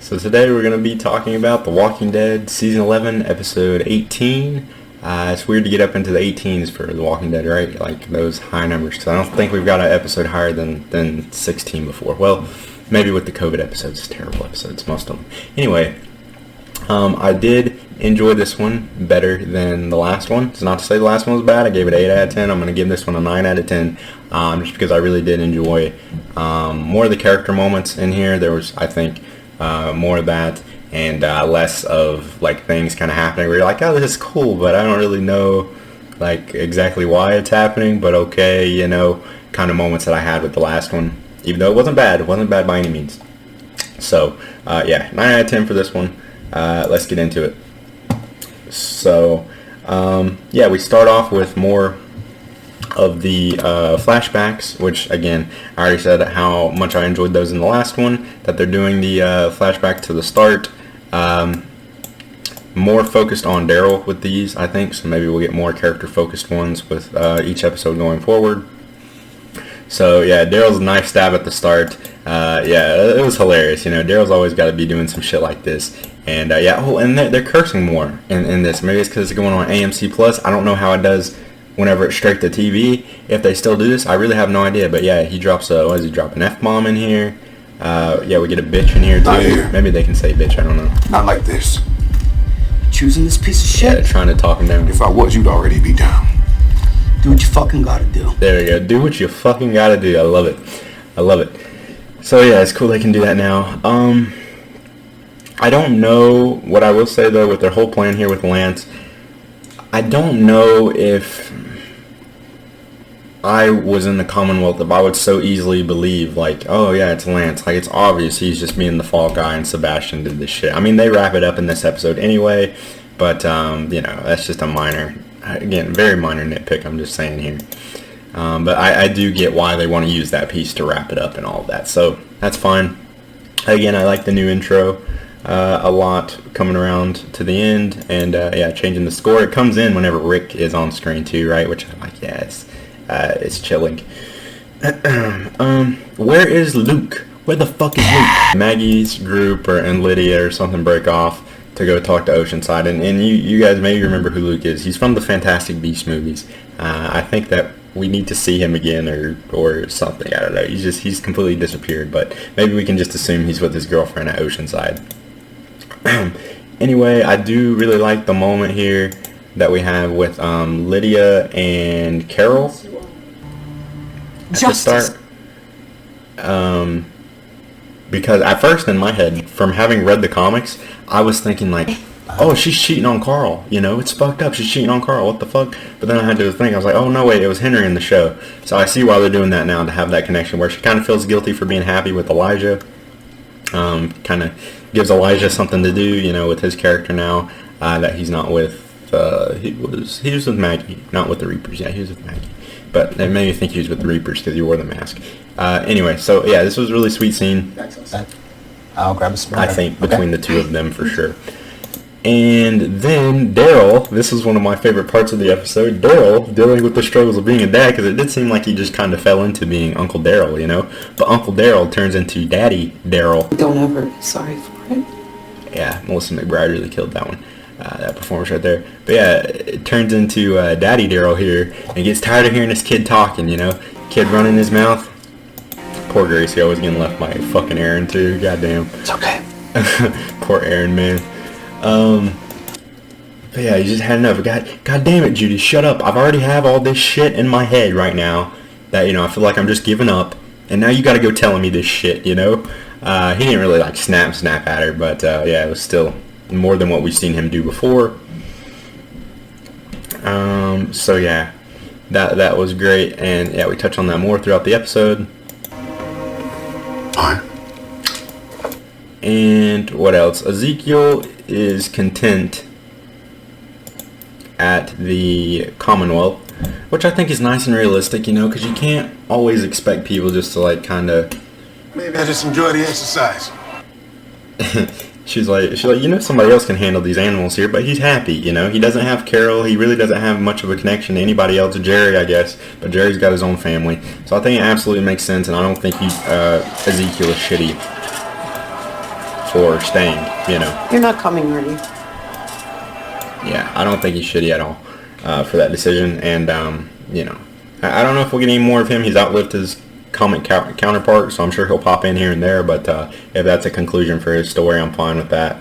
So today we're going to be talking about The Walking Dead Season 11, Episode 18. It's weird to get up into the 18s for The Walking Dead, right? Like those high numbers, because I don't think we've got an episode higher than 16 before. Well, maybe with the COVID episodes, terrible episodes, most of them. Anyway, I did enjoy this one better than the last one. It's not to say the last one was bad. I gave it 8 out of 10. I'm going to give this one a 9 out of 10, just because I really did enjoy more of the character moments in here. There was, I think, more of that and less of like things kind of happening where you're like, oh, this is cool, but I don't really know like exactly why it's happening, but okay, you know, kind of moments that I had with the last one, even though it wasn't bad by any means. So yeah, 9 out of 10 for this one. Let's get into it. So yeah, we start off with more of the flashbacks, which again, I already said how much I enjoyed those in the last one, that they're doing the flashback to the start. More focused on Daryl with these, I think, so maybe we'll get more character focused ones with each episode going forward. So yeah, Daryl's knife stab at the start, yeah, it was hilarious. You know, Daryl's always got to be doing some shit like this. And yeah, oh, and they're cursing more in this. Maybe it's because it's going on AMC Plus. I don't know how it does whenever it's straight to TV, if they still do this. I really have no idea. But yeah, he drops a, what does he drop, an F-bomb in here? Yeah, we get a bitch in here too. Here. Maybe they can say bitch, I don't know. Not like this. Choosing this piece of shit? Yeah, trying to talk him down. If I was, you'd already be down. Do what you fucking gotta do. There we go. Do what you fucking gotta do. I love it. I love it. So yeah, it's cool they can do that now. I don't know, what I will say though with their whole plan here with Lance, I don't know if I was in the Commonwealth, if I would so easily believe, like, oh yeah, it's Lance. Like, it's obvious he's just being the fall guy and Sebastian did this shit. I mean, they wrap it up in this episode anyway, but, you know, that's just a minor, again, very minor nitpick, I'm just saying here. But I do get why they want to use that piece to wrap it up and all of that, so that's fine. Again, I like the new intro a lot coming around to the end, and yeah, changing the score. It comes in whenever Rick is on screen too, right? Which I'm like, yeah, it's chilling. Where is Luke? Where the fuck is Luke? Maggie's group and Lydia or something break off to go talk to Oceanside, and you guys maybe remember who Luke is. He's from the Fantastic Beasts movies. I think that we need to see him again or something. I don't know. He's completely disappeared, but maybe we can just assume he's with his girlfriend at Oceanside. Anyway, I do really like the moment here that we have with Lydia and Carol at the start. Because at first in my head, from having read the comics, I was thinking like, oh, she's cheating on Carl. You know, it's fucked up. She's cheating on Carl. What the fuck? But then I had to think. I was like, oh, no, wait. It was Henry in the show. So I see why they're doing that now, to have that connection where she kind of feels guilty for being happy with Elijah. Kind of gives Elijah something to do, you know, with his character now, that he's not with. He was with Maggie, not with the Reapers. Yeah, he was with Maggie. But it made me think he was with the Reapers because he wore the mask. Anyway, so yeah, this was a really sweet scene. I'll grab a smile. I think between the two of them for sure. And then Daryl, this is one of my favorite parts of the episode, Daryl dealing with the struggles of being a dad, because it did seem like he just kind of fell into being Uncle Daryl, you know? But Uncle Daryl turns into Daddy Daryl. Don't ever be sorry for it. Yeah, Melissa McBride really killed that one, that performance right there. But yeah, it turns into Daddy Daryl here, and gets tired of hearing this kid talking, you know? Kid running his mouth. Poor Gracie, always getting left by fucking Aaron too, goddamn. It's okay. Poor Aaron, man. But yeah, you just had enough. God damn it, Judy, shut up. I've already have all this shit in my head right now that, you know, I feel like I'm just giving up. And now you gotta go telling me this shit, you know? He didn't really, like, snap at her, but, yeah, it was still more than what we've seen him do before. So yeah, that was great. And yeah, we touch on that more throughout the episode. Fine. And what else? Ezekiel is content at the Commonwealth, which I think is nice and realistic, you know, because you can't always expect people just to, like, kind of... Maybe I just enjoy the exercise. she's like, you know, somebody else can handle these animals here, but he's happy, you know. He doesn't have Carol. He really doesn't have much of a connection to anybody else. Jerry, I guess, but Jerry's got his own family. So I think it absolutely makes sense, and I don't think Ezekiel is shitty for staying, you know. You're not coming, are you? Yeah, I don't think he's shitty at all for that decision. And, you know, I don't know if we'll get any more of him. He's outlived his comic counterpart, so I'm sure he'll pop in here and there. But if that's a conclusion for his story, I'm fine with that.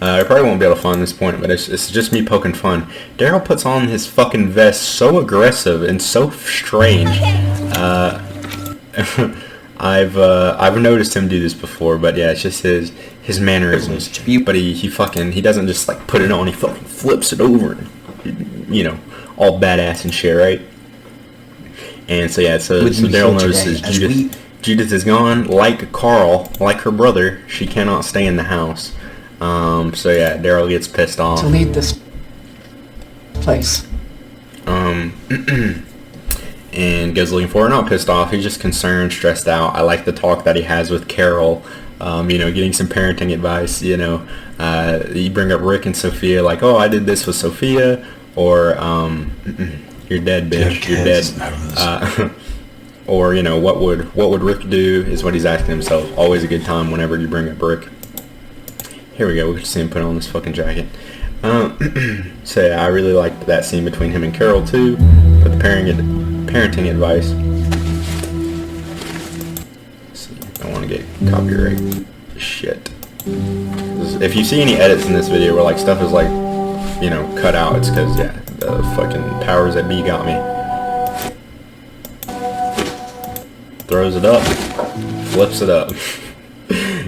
I probably won't be able to find this point, but it's just me poking fun. Daryl puts on his fucking vest so aggressive and so strange. I've noticed him do this before, but yeah, it's just his mannerisms. But he doesn't just like put it on. He fucking flips it over, and, you know, all badass and shit, right? And so yeah, so Daryl notices Judith is gone. Like Carl, like her brother, she cannot stay in the house. So yeah, Daryl gets pissed off. To leave this place. And goes looking for her. Not pissed off, he's just concerned, stressed out. I like the talk that he has with Carol, you know, getting some parenting advice, you know. You bring up Rick and Sophia, like, oh, I did this with Sophia, or, you're dead, bitch, you're dead. Or, you know, what would Rick do, is what he's asking himself. Always a good time whenever you bring up Rick. Here we go, we can see him put on this fucking jacket. So yeah, I really liked that scene between him and Carol too, for the parenting advice. Let's see, I don't want to get copyright shit. If you see any edits in this video where like stuff is like, you know, cut out, it's because, yeah, the fucking powers that be got me. Throws it up, flips it up.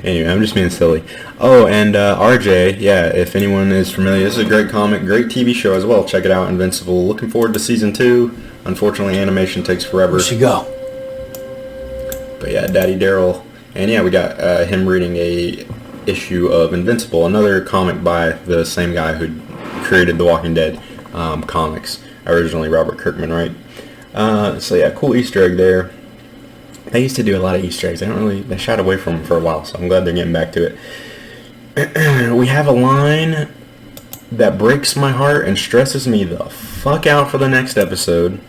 Anyway, I'm just being silly. Oh, and RJ, yeah, if anyone is familiar, this is a great comic, great TV show as well. Check it out, Invincible. Looking forward to season 2. Unfortunately, animation takes forever. Where'd she go? But yeah, Daddy Daryl. And yeah, we got him reading a issue of Invincible, another comic by the same guy who created the Walking Dead comics. Originally Robert Kirkman, right? So yeah, cool Easter egg there. They used to do a lot of Easter eggs. They shied away from them for a while, so I'm glad they're getting back to it. We have a line that breaks my heart and stresses me the fuck out for the next episode.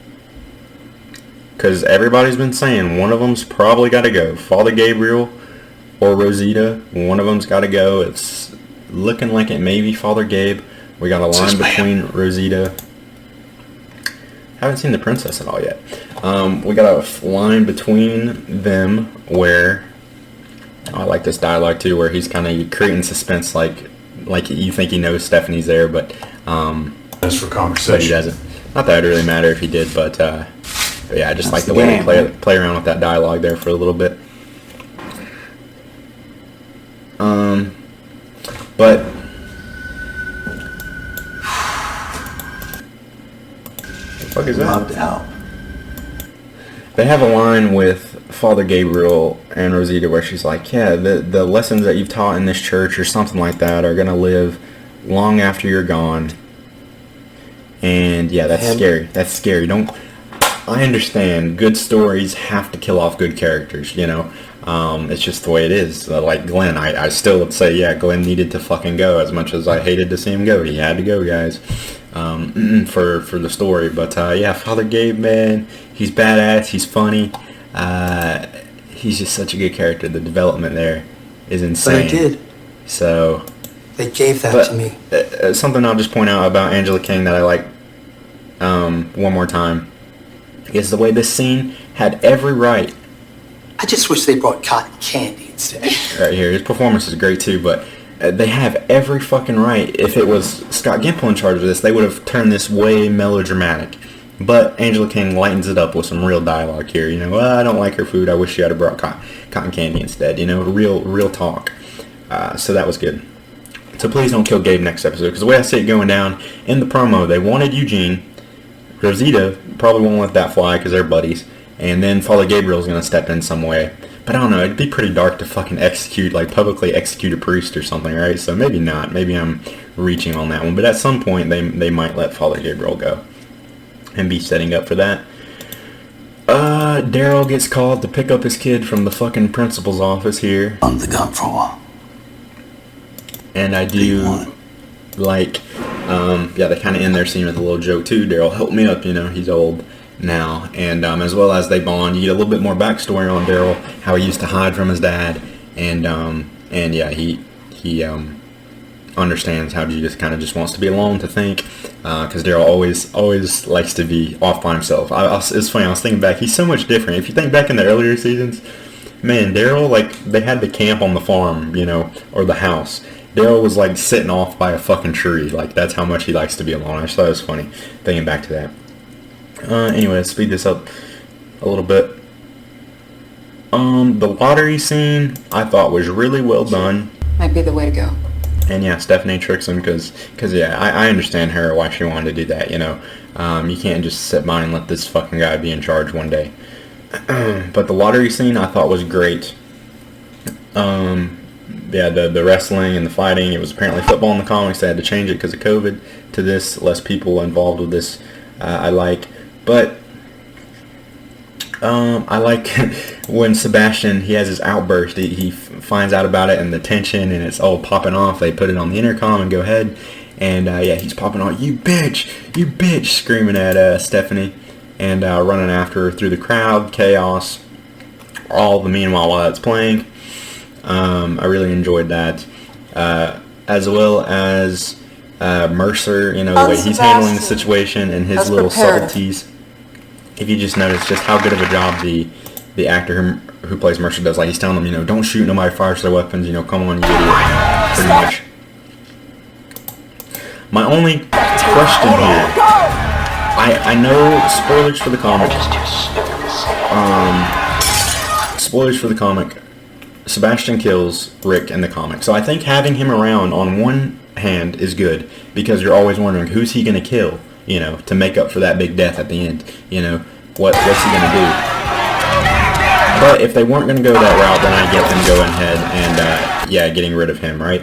Because everybody's been saying one of them's probably got to go. Father Gabriel or Rosita, one of them's got to go. It's looking like it may be Father Gabe. We got a line between Rosita. Haven't seen the princess at all yet. We got a line between them where, I like this dialogue too, where he's kind of creating suspense, like you think he knows Stephanie's there, but That's for conversation. but he doesn't. Not that it really matter if he did, but yeah, I just like the way they play around with that dialogue there for a little bit. But what the fuck is that? They have a line with Father Gabriel and Rosita where she's like, yeah, the lessons that you've taught in this church or something like that are going to live long after you're gone. And yeah, that's scary. That's scary. I understand good stories have to kill off good characters, you know. It's just the way it is. Like Glenn, I still would say, yeah, Glenn needed to fucking go. As much as I hated to see him go, he had to go, guys, for the story. But yeah, Father Gabe, man, he's badass. He's funny. He's just such a good character. The development there is insane. But I did. So They gave that to me. Something I'll just point out about Angela King that I like one more time is the way this scene had every right. I just wish they brought cotton candy instead. Right here, his performance is great too, but they have every fucking right. If it was Scott Gimple in charge of this, they would have turned this way melodramatic. But Angela King lightens it up with some real dialogue here. You know, well, I don't like her food. I wish she had brought cotton candy instead. You know, real talk. So that was good. So please don't kill Gabe next episode, because the way I see it going down in the promo, they wanted Eugene. Rosita probably won't let that fly because they're buddies. And then Father Gabriel's going to step in some way. But I don't know, it'd be pretty dark to fucking publicly execute a priest or something, right? So maybe not. Maybe I'm reaching on that one. But at some point, they might let Father Gabriel go and be setting up for that. Daryl gets called to pick up his kid from the fucking principal's office here. I'm the gun for a while. And I do like, yeah, they kind of end their scene with a little joke too. Daryl, help me up, you know, he's old now. And as well as they bond, you get a little bit more backstory on Daryl, how he used to hide from his dad. And and yeah, he understands how Judith kind of just wants to be alone to think, because Daryl always likes to be off by himself. It's funny, I was thinking back, he's so much different. If you think back in the earlier seasons, man, Daryl, like, they had the camp on the farm, you know, or the house. Daryl was like sitting off by a fucking tree. Like, that's how much he likes to be alone. I just thought it was funny thinking back to that. Anyway, let's speed this up a little bit. The lottery scene I thought was really well done. Might be the way to go. And yeah, Stephanie tricks him because yeah, I understand her why she wanted to do that, you know. You can't just sit by and let this fucking guy be in charge one day. But the lottery scene I thought was great. Yeah, the wrestling and the fighting, it was apparently football in the comics. They had to change it because of COVID to this, less people involved with this. I like, but I like when Sebastian, he has his outburst. He finds out about it and the tension, and it's all popping off. They put it on the intercom and go ahead, and yeah, he's popping off, you bitch, screaming at Stephanie, and running after her through the crowd, chaos, all the meanwhile while that's playing. I really enjoyed that, as well as Mercer, you know, the way he's handling the situation and his little subtleties. If you just notice just how good of a job the actor who plays Mercer does. Like, he's telling them, you know, don't shoot, nobody fires their weapons, you know, come on, you idiot, pretty much. My only question here, I know spoilers for the comic, Sebastian kills Rick in the comic, so I think having him around on one hand is good, because you're always wondering who's he going to kill, you know, to make up for that big death at the end, you know, what's he going to do? But if they weren't going to go that route, then I get them going ahead and, yeah, getting rid of him, right?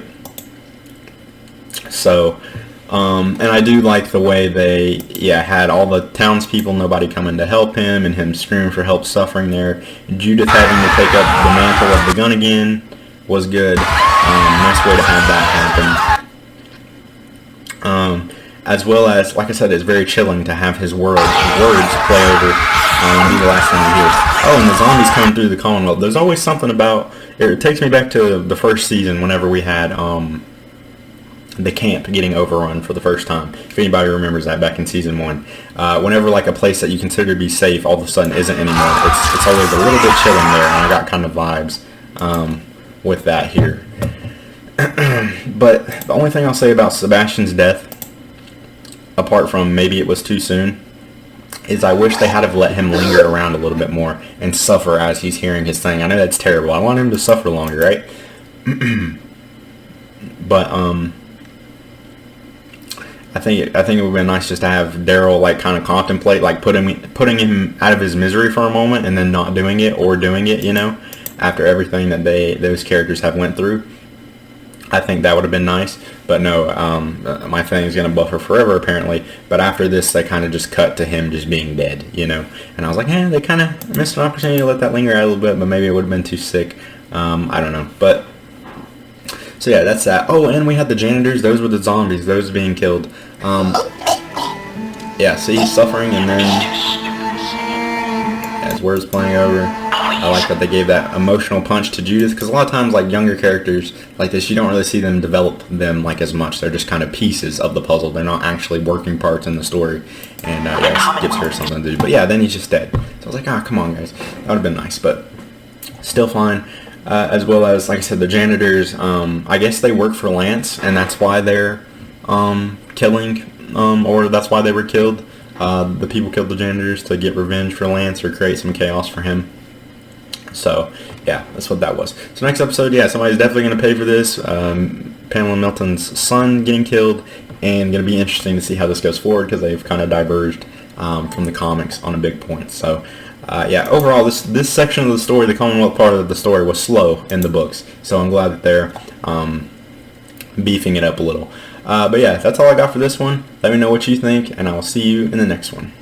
So, and I do like the way they, yeah, had all the townspeople, nobody coming to help him, and him screaming for help, suffering there. Judith having to take up the mantle of the gun again was good. Nice way to have that happen. As well as, like I said, it's very chilling to have his words play over, be the last thing he hears. Oh, and the zombies coming through the Commonwealth. There's always something about, it takes me back to the first season whenever we had the camp getting overrun for the first time. If anybody remembers that back in season 1. Whenever like a place that you consider to be safe all of a sudden isn't anymore, it's always a little bit chilling there, and I got kind of vibes with that here. But the only thing I'll say about Sebastian's death, apart from maybe it was too soon, is I wish they had have let him linger around a little bit more and suffer as he's hearing his thing. I know that's terrible. I want him to suffer longer, right? But I think it would have been nice just to have Daryl like kind of contemplate, like putting him out of his misery for a moment, and then not doing it, or doing it, you know, after everything that those characters have went through. I think that would have been nice, but no, my thing is going to buffer forever apparently, but after this they kind of just cut to him just being dead, you know, and I was like, they kind of missed an opportunity to let that linger out a little bit, but maybe it would have been too sick, I don't know, but, so yeah, that's that. Oh, and we had the janitors, those were the zombies, those being killed, yeah, see, he's suffering, and then, as words playing over, I like that they gave that emotional punch to Judith, because a lot of times, like, younger characters like this, you don't really see them develop them, like, as much. They're just kind of pieces of the puzzle. They're not actually working parts in the story, and yeah, it gives her something to do. But yeah, then he's just dead. So I was like, come on, guys. That would have been nice, but still fine. As well as, like I said, the janitors, I guess they work for Lance, and that's why they're killing, or that's why they were killed. The people killed the janitors to get revenge for Lance or create some chaos for him. So, yeah, that's what that was. So next episode, yeah, somebody's definitely going to pay for this. Pamela Milton's son getting killed, and going to be interesting to see how this goes forward, because they've kind of diverged from the comics on a big point. So, yeah, overall, this section of the story, the Commonwealth part of the story, was slow in the books. So I'm glad that they're beefing it up a little. But yeah, that's all I got for this one. Let me know what you think, and I will see you in the next one.